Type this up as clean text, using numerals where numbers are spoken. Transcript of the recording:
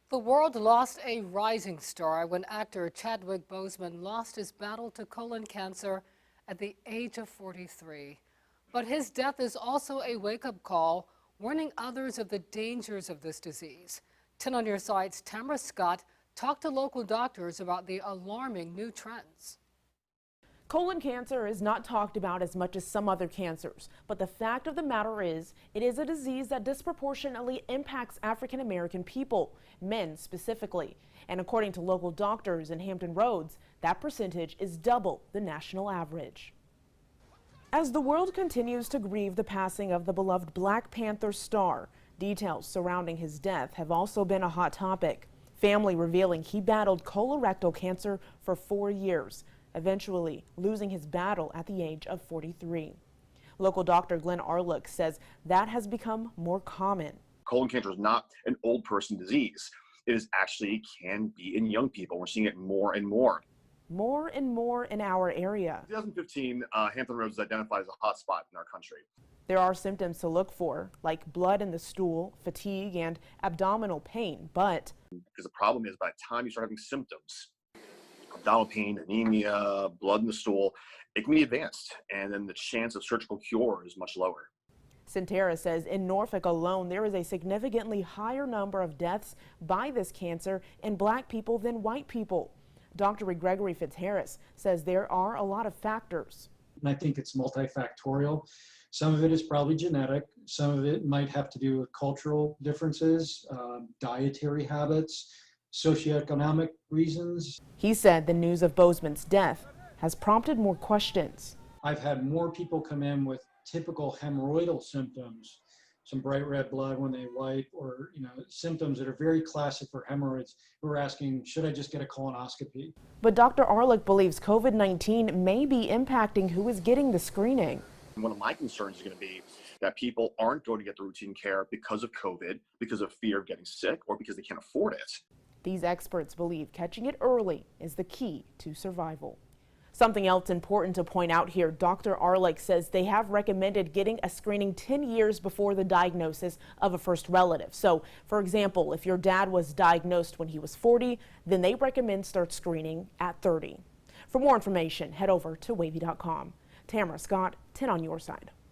The world lost a rising star when actor Chadwick Boseman lost his battle to colon cancer at the age of 43. But his death is also a wake-up call, warning others of the dangers of this disease. 10 on Your Side's Tamara talked to local doctors about the alarming new trends. Colon cancer is not talked about as much as some other cancers, but the fact of the matter is, it is a disease that disproportionately impacts African American people, men specifically. And according to local doctors in Hampton Roads, that percentage is double the national average. As the world continues to grieve the passing of the beloved Black Panther star, details surrounding his death have also been a hot topic. Family revealing he battled colorectal cancer for 4 years. Eventually losing his battle at the age of 43. Local doctor Glenn Arlick says that has become more common. Colon cancer is not an old person disease. It is actually can be in young people. We're seeing it more and more. More and more in our area. In 2015, Hampton Roads was identified as a hot spot in our country. There are symptoms to look for, like blood in the stool, fatigue, and abdominal pain, but because the problem is by the time you start having symptoms, abdominal pain, anemia, blood in the stool, it can be advanced, and then the chance of surgical cure is much lower. Centera says in Norfolk alone, there is a significantly higher number of deaths by this cancer in Black people than white people. Dr. Gregory Fitzharris says there are a lot of factors. And I think it's multifactorial. Some of it is probably genetic. Some of it might have to do with cultural differences, dietary habits, socioeconomic reasons. He said the news of Boseman's death has prompted more questions. I've had more people come in with typical hemorrhoidal symptoms, some bright red blood when they wipe, or symptoms that are very classic for hemorrhoids, who are asking, should I just get a colonoscopy? But Dr. Arlick believes COVID-19 may be impacting who is getting the screening. One of my concerns is going to be that people aren't going to get the routine care because of COVID, because of fear of getting sick, or because they can't afford it. These experts believe catching it early is the key to survival. Something else important to point out here, Dr. Arlick says they have recommended getting a screening 10 years before the diagnosis of a first relative. So, for example, if your dad was diagnosed when he was 40, then they recommend start screening at 30. For more information, head over to WAVY.com. Tamara, 10 on your side.